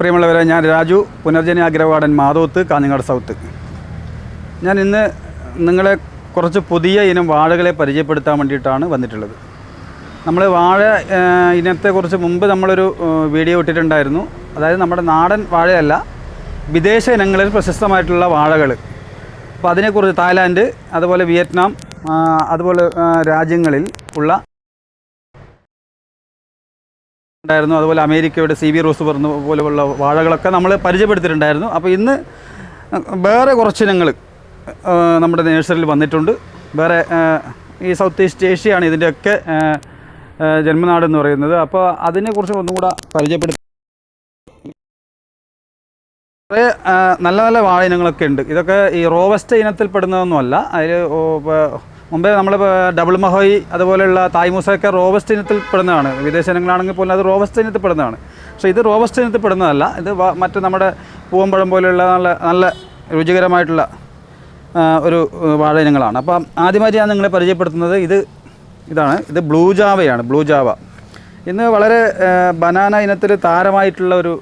പ്രിയമുള്ളവരെ, ഞാൻ രാജു, പുനർജനി അഗ്രവാടൻ, മാധവത്ത്, കാഞ്ഞങ്ങാട് സൗത്ത്. ഞാൻ ഇന്ന് നിങ്ങളെ കുറച്ച് പുതിയ ഇനം വാഴകളെ പരിചയപ്പെടുത്താൻ വേണ്ടിയിട്ടാണ് വന്നിട്ടുള്ളത്. നമ്മൾ വാഴ ഇനത്തെക്കുറിച്ച് മുമ്പ് നമ്മളൊരു വീഡിയോ ഇട്ടിട്ടുണ്ടായിരുന്നു. അതായത് നമ്മുടെ നാടൻ വാഴയല്ല, വിദേശ ഇനങ്ങളിൽ പ്രശസ്തമായിട്ടുള്ള വാഴകൾ. അപ്പോൾ അതിനെക്കുറിച്ച് തായ്ലാൻഡ്, അതുപോലെ വിയറ്റ്നാം, അതുപോലെ രാജ്യങ്ങളിൽ ഉള്ള ഉണ്ടായിരുന്നു. അതുപോലെ അമേരിക്കയുടെ CB റോസ് പറഞ്ഞ പോലെയുള്ള വാഴകളൊക്കെ നമ്മൾ പരിചയപ്പെടുത്തിയിട്ടുണ്ടായിരുന്നു. അപ്പോൾ ഇന്ന് വേറെ കുറച്ചിനങ്ങൾ നമ്മുടെ നേഴ്സറിയിൽ വന്നിട്ടുണ്ട്. വേറെ ഈ സൗത്ത് ഈസ്റ്റ് ഏഷ്യയാണ് ഇതിൻ്റെയൊക്കെ ജന്മനാടെന്ന് പറയുന്നത്. അപ്പോൾ അതിനെക്കുറിച്ച് ഒന്നും കൂടെ പരിചയപ്പെടുത്തി. കുറേ നല്ല നല്ല വാഴ ഇനങ്ങളൊക്കെ ഉണ്ട്. ഇതൊക്കെ ഈ റോവസ്റ്റ് ഇനത്തിൽപ്പെടുന്നതൊന്നുമല്ല. അതിൽ മുമ്പേ നമ്മൾ ഡബിൾ മഹോയി അതുപോലെയുള്ള തായ്മൂസൊക്കെ റോബസ്റ്റ് ഇനത്തിൽ പെടുന്നതാണ്. വിദേശ ഇനങ്ങളാണെങ്കിൽ പോലും അത് റോബസ്റ്റ് ഇനത്തിൽ പെടുന്നതാണ്. പക്ഷേ ഇത് റോബസ്റ്റ് ഇനത്തിൽ പെടുന്നതല്ല. ഇത് മറ്റ് നമ്മുടെ പൂവമ്പഴം പോലെയുള്ള നല്ല രുചികരമായിട്ടുള്ള ഒരു വാഴ ഇനങ്ങളാണ്. അപ്പം ആദ്യമായിട്ട് ഞാൻ നിങ്ങളെ പരിചയപ്പെടുത്തുന്നത് ഇതാണ്. ഇത് ബ്ലൂ ജാവയാണ്. ബ്ലൂ ജാവ ഇന്ന് വളരെ ബനാന ഇനത്തിൽ താരമായിട്ടുള്ള ഒരു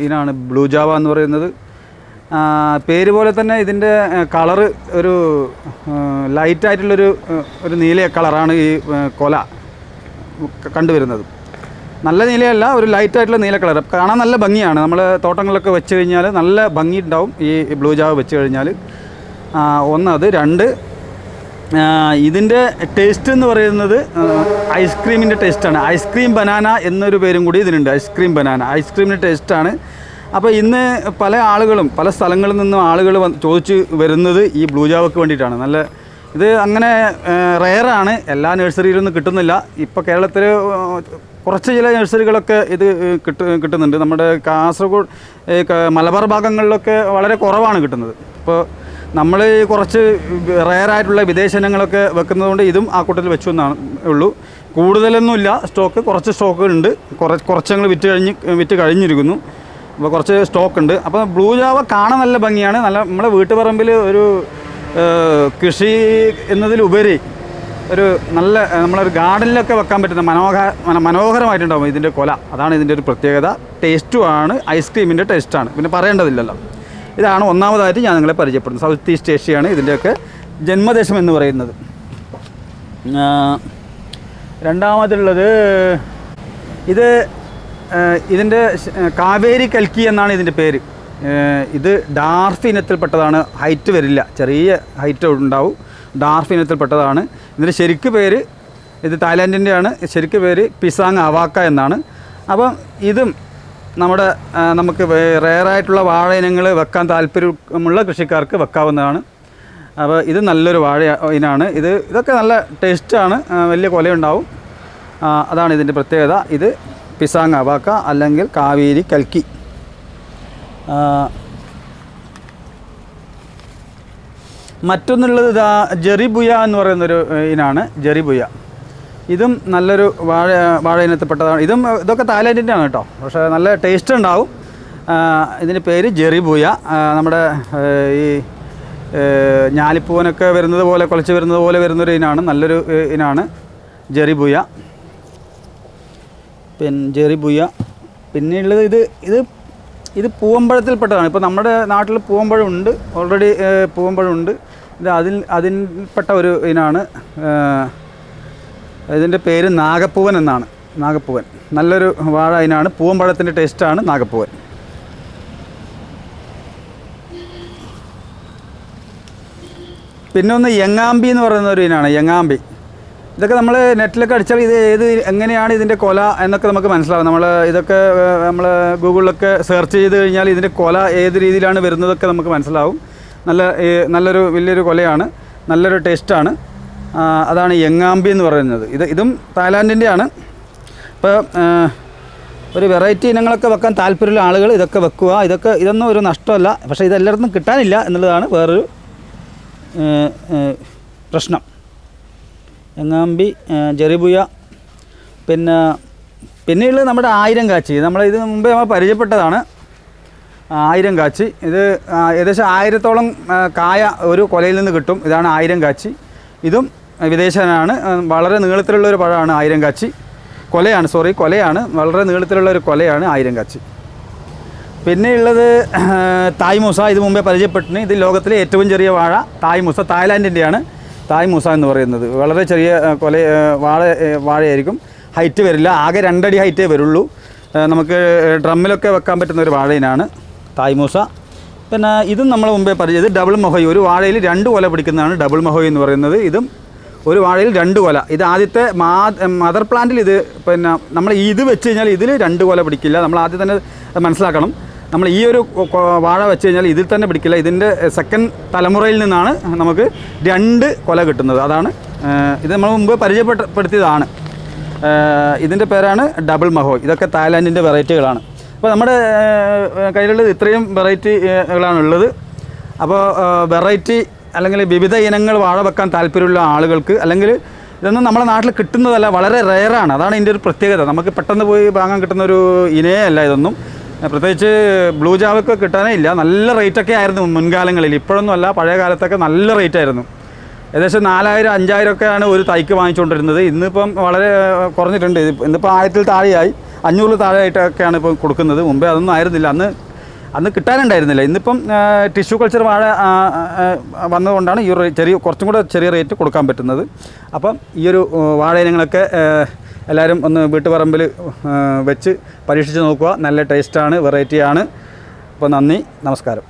ഇനമാണ് ബ്ലൂ ജാവ എന്ന് പറയുന്നത്. പേര് പോലെ തന്നെ ഇതിൻ്റെ കളറ് ഒരു ലൈറ്റായിട്ടുള്ളൊരു നീല കളറാണ് ഈ കൊല കണ്ടുവരുന്നത്. നല്ല നീലയല്ല, ഒരു ലൈറ്റായിട്ടുള്ള നീല കളർ. കാണാൻ നല്ല ഭംഗിയാണ്. നമ്മൾ തോട്ടങ്ങളിലൊക്കെ വെച്ച് കഴിഞ്ഞാൽ നല്ല ഭംഗി ഉണ്ടാവും ഈ ബ്ലൂ ജാവ വെച്ച് കഴിഞ്ഞാൽ. അത്. രണ്ട്, ഇതിൻ്റെ ടേസ്റ്റ് എന്ന് പറയുന്നത് ഐസ്ക്രീമിൻ്റെ ടേസ്റ്റാണ്. ഐസ്ക്രീം ബനാന എന്നൊരു പേരും കൂടി ഇതിനുണ്ട്. ഐസ്ക്രീം ബനാന, ഐസ്ക്രീമിൻ്റെ ടേസ്റ്റാണ്. അപ്പോൾ ഇന്ന് പല ആളുകളും പല സ്ഥലങ്ങളിൽ നിന്നും ആളുകൾ ചോദിച്ച് വരുന്നത് ഈ ബ്ലൂ ജാവയ്ക്ക് വേണ്ടിയിട്ടാണ്. ഇത് അങ്ങനെ റെയറാണ്, എല്ലാ നഴ്സറിയിലൊന്നും കിട്ടുന്നില്ല. ഇപ്പോൾ കേരളത്തിൽ കുറച്ച് ചില നഴ്സറികളൊക്കെ ഇത് കിട്ടുന്നുണ്ട്. നമ്മുടെ കാസർഗോഡ് മലബാർ ഭാഗങ്ങളിലൊക്കെ വളരെ കുറവാണ് കിട്ടുന്നത്. ഇപ്പോൾ നമ്മൾ കുറച്ച് റെയറായിട്ടുള്ള വിദേശ ഇനങ്ങളൊക്കെ വെക്കുന്നതുകൊണ്ട് ഇതും ആ കൂട്ടത്തിൽ വെച്ചു എന്നാണ് ഉള്ളൂ. കൂടുതലൊന്നുമില്ല സ്റ്റോക്ക്. കുറച്ച് സ്റ്റോക്കുണ്ട്. കുറച്ചങ്ങൾ വിറ്റ് കഴിഞ്ഞിരിക്കുന്നു. അപ്പോൾ കുറച്ച് സ്റ്റോക്ക് ഉണ്ട്. അപ്പോൾ ബ്ലൂ ജാവ കാണാൻ നല്ല ഭംഗിയാണ്. നമ്മുടെ വീട്ടുപറമ്പിൽ ഒരു കൃഷി എന്നതിലുപരി ഒരു നല്ല നമ്മളൊരു ഗാർഡനിലൊക്കെ വെക്കാൻ പറ്റുന്ന മനോഹരമായിട്ടുണ്ടാകും ഇതിൻ്റെ കൊല. അതാണ് ഇതിൻ്റെ ഒരു പ്രത്യേകത. ടേസ്റ്റുമാണ്, ഐസ്ക്രീമിൻ്റെ ടേസ്റ്റാണ്, പിന്നെ പറയേണ്ടതില്ലല്ലോ. ഇതാണ് ഒന്നാമതായിട്ട് ഞാൻ നിങ്ങളെ പരിചയപ്പെടുന്നത്. സൗത്ത് ഈസ്റ്റ് ഏഷ്യയാണ് ഇതിൻ്റെയൊക്കെ ജന്മദേശം എന്ന് പറയുന്നത്. രണ്ടാമതുള്ളത് ഇതിൻ്റെ കാവേരി കൽക്കി എന്നാണ് ഇതിൻ്റെ പേര്. ഇത് ഡാർഫ് ഇനത്തിൽപ്പെട്ടതാണ്. ഹൈറ്റ് വരില്ല, ചെറിയ ഹൈറ്റ് ഉണ്ടാവും. ഡാർഫ് ഇനത്തിൽപ്പെട്ടതാണ്. ഇതിൻ്റെ ശരിക്ക് പേര്, ഇത് തായ്ലാൻഡിൻ്റെയാണ്. ശരിക്ക് പേര് പിസാങ് അവാക്ക എന്നാണ്. അപ്പം ഇതും നമുക്ക് റെയറായിട്ടുള്ള വാഴ ഇനങ്ങൾ വെക്കാൻ താല്പര്യമുള്ള കൃഷിക്കാർക്ക് വെക്കാവുന്നതാണ്. അപ്പോൾ ഇത് നല്ലൊരു വാഴ ഇനാണ്. ഇതൊക്കെ നല്ല ടേസ്റ്റാണ്, വലിയ കൊലയുണ്ടാവും. അതാണ് ഇതിൻ്റെ പ്രത്യേകത. ഇത് പിസാങ് അവാക്ക അല്ലെങ്കിൽ കാവേരി കൽക്കി. മറ്റൊന്നുള്ളത് ജെറിബുയ എന്ന് പറയുന്നൊരു ഇനാണ്. ജെറിബുയ ഇതും നല്ലൊരു വാഴ ഇനത്തിൽപ്പെട്ടതാണ്. ഇതൊക്കെ തായ്ലാൻഡിൻ്റെ ആണ് കേട്ടോ. പക്ഷേ നല്ല ടേസ്റ്റ് ഉണ്ടാവും. ഇതിൻ്റെ പേര് ജെറിബുയ. നമ്മുടെ ഈ ഞാലിപ്പൂവനൊക്കെ വരുന്നത് പോലെ, കുളച്ച് വരുന്നത് പോലെ വരുന്നൊരു ഇനാണ്. നല്ലൊരു ഇനാണ് ജെറിബുയ. ജെറിബുയ. പിന്നെയുള്ളത് ഇത് പൂവമ്പഴത്തിൽപ്പെട്ടതാണ്. ഇപ്പോൾ നമ്മുടെ നാട്ടിൽ പൂവമ്പഴം ഉണ്ട്, ഓൾറെഡി പൂവമ്പഴം ഉണ്ട്. അതിൽപ്പെട്ട ഒരു ഇനാണ്. ഇതിൻ്റെ പേര് നാഗപ്പൂവൻ എന്നാണ്. നാഗപ്പൂവൻ നല്ലൊരു വാഴ ഇനാണ്. പൂവമ്പഴത്തിൻ്റെ ടേസ്റ്റാണ് നാഗപ്പൂവൻ. പിന്നെ യങ്ങാമ്പി എന്ന് പറയുന്ന ഒരു ഇനാണ്. യങ്ങാമ്പി ഇതൊക്കെ നമ്മൾ നെറ്റിലൊക്കെ അടിച്ചാൽ എങ്ങനെയാണ് ഇതിൻ്റെ കൊല എന്നൊക്കെ നമുക്ക് മനസ്സിലാവും. ഇതൊക്കെ നമ്മൾ ഗൂഗിളിലൊക്കെ സെർച്ച് ചെയ്ത് കഴിഞ്ഞാൽ ഇതിൻ്റെ കൊല ഏത് രീതിയിലാണ് വരുന്നതൊക്കെ നമുക്ക് മനസ്സിലാവും. നല്ലൊരു വലിയൊരു കൊലയാണ്, നല്ലൊരു ടേസ്റ്റാണ്. അതാണ് യങ്ങാമ്പി എന്ന് പറയുന്നത്. ഇതും തായ്ലാൻഡിൻ്റെയാണ്. ഇപ്പോൾ ഒരു വെറൈറ്റി ഇനങ്ങളൊക്കെ വെക്കാൻ താല്പര്യമുള്ള ആളുകൾ ഇതൊക്കെ വെക്കുക. ഇതൊന്നും ഒരു നഷ്ടമല്ല. പക്ഷേ ഇതെല്ലായിടത്തും കിട്ടാനില്ല എന്നുള്ളതാണ് വേറൊരു പ്രശ്നം. യങ്ങാമ്പി, ജെറിബുയ. പിന്നെയുള്ളത് നമ്മുടെ ആയിരം കാച്ചി. ഇത് മുമ്പേ നമ്മൾ പരിചയപ്പെട്ടതാണ്. ആയിരം കാച്ചി ഇത് ഏകദേശം 1000-ഓളം കായ ഒരു കൊലയിൽ നിന്ന് കിട്ടും. ഇതാണ് ആയിരം കാച്ചി. ഇതും വിദേശനാണ്. വളരെ നീളത്തിലുള്ളൊരു പഴമാണ് ആയിരം കാച്ചി. കൊലയാണ് വളരെ നീളത്തിലുള്ള ഒരു കൊലയാണ് ആയിരം കാച്ചി. പിന്നെ ഉള്ളത് തായ് മൂസ. ഇത് മുമ്പേ പരിചയപ്പെട്ടിന്. ഇത് ലോകത്തിലെ ഏറ്റവും ചെറിയ വാഴ തായ് മൂസ, തായ്ലാൻഡിൻ്റെയാണ് തായ് മൂസ എന്ന് പറയുന്നത്. വളരെ ചെറിയ വാഴയായിരിക്കും. ഹൈറ്റ് വരില്ല, ആകെ 2 അടി ഹൈറ്റേ വരുള്ളൂ. നമുക്ക് ഡ്രമ്മിലൊക്കെ വെക്കാൻ പറ്റുന്ന ഒരു വാഴയിനാണ് തായ് മൂസ. പിന്നെ ഇതും നമ്മൾ മുമ്പേ ഇത് ഡബിൾ മൊഹോയ്. ഒരു വാഴയിൽ 2 കൊല പിടിക്കുന്നതാണ് ഡബിൾ മൊഹോയ് എന്ന് പറയുന്നത്. ഇതും ഒരു വാഴയിൽ 2 കൊല. ഇത് ആദ്യത്തെ മദർ പ്ലാന്റിൽ ഇത് പിന്നെ നമ്മൾ ഇത് വെച്ച് കഴിഞ്ഞാൽ ഇതിൽ 2 കൊല പിടിക്കില്ല. നമ്മൾ ആദ്യം തന്നെ മനസ്സിലാക്കണം. നമ്മൾ ഈ ഒരു വാഴ വെച്ച് കഴിഞ്ഞാൽ ഇതിൽ തന്നെ പിടിക്കില്ല. ഇതിൻ്റെ സെക്കൻഡ് തലമുറയിൽ നിന്നാണ് നമുക്ക് 2 കൊല കിട്ടുന്നത്. അതാണ് ഇത് നമ്മൾ മുമ്പ് പരിചയപ്പെടുത്തിയതാണ്. ഇതിൻ്റെ പേരാണ് ഡബിൾ മഹോയ്. ഇതൊക്കെ തായ്ലാൻഡിൻ്റെ വെറൈറ്റികളാണ്. അപ്പോൾ നമ്മുടെ കയ്യിലുള്ളത് ഇത്രയും വെറൈറ്റികളാണുള്ളത്. അപ്പോൾ വെറൈറ്റി അല്ലെങ്കിൽ വിവിധ ഇനങ്ങൾ വാഴ വെക്കാൻ താല്പര്യമുള്ള ആളുകൾക്ക്, അല്ലെങ്കിൽ ഇതൊന്നും നമ്മുടെ നാട്ടിൽ കിട്ടുന്നതല്ല, വളരെ റെയറാണ്. അതാണ് ഇതിൻ്റെ ഒരു പ്രത്യേകത. നമുക്ക് പെട്ടെന്ന് പോയി വാങ്ങാൻ കിട്ടുന്ന ഒരു ഇനേ അല്ല ഇതൊന്നും. പ്രത്യേകിച്ച് ബ്ലൂ ജാവൊക്കെ കിട്ടാനേ ഇല്ല. നല്ല റേറ്റൊക്കെ ആയിരുന്നു മുൻകാലങ്ങളിൽ. ഇപ്പോഴൊന്നും അല്ല, പഴയ കാലത്തൊക്കെ നല്ല റേറ്റായിരുന്നു. ഏകദേശം 4000-5000 ഒക്കെയാണ് ഒരു തൈക്ക് വാങ്ങിച്ചുകൊണ്ടിരുന്നത്. ഇന്നിപ്പം വളരെ കുറഞ്ഞിട്ടുണ്ട്. ഇന്നിപ്പോൾ 1000 താഴെയായി, 500 താഴെയായിട്ടൊക്കെയാണ് ഇപ്പോൾ കൊടുക്കുന്നത്. മുമ്പേ അതൊന്നും ആയിരുന്നില്ല. അന്ന് കിട്ടാനുണ്ടായിരുന്നില്ല. ഇന്നിപ്പം ടിഷ്യൂ കൾച്ചർ വാഴ വന്നതുകൊണ്ടാണ് ഈ ഒരു കുറച്ചും കൂടെ ചെറിയ റേറ്റ് കൊടുക്കാൻ പറ്റുന്നത്. അപ്പം ഈ ഒരു വാഴ ഇനങ്ങളൊക്കെ എല്ലാവരും ഒന്ന് വീട്ടുപറമ്പിൽ വെച്ച് പരീക്ഷിച്ച് നോക്കുക. നല്ല ടേസ്റ്റാണ്, വെറൈറ്റിയാണ്. അപ്പോൾ നന്ദി, നമസ്കാരം.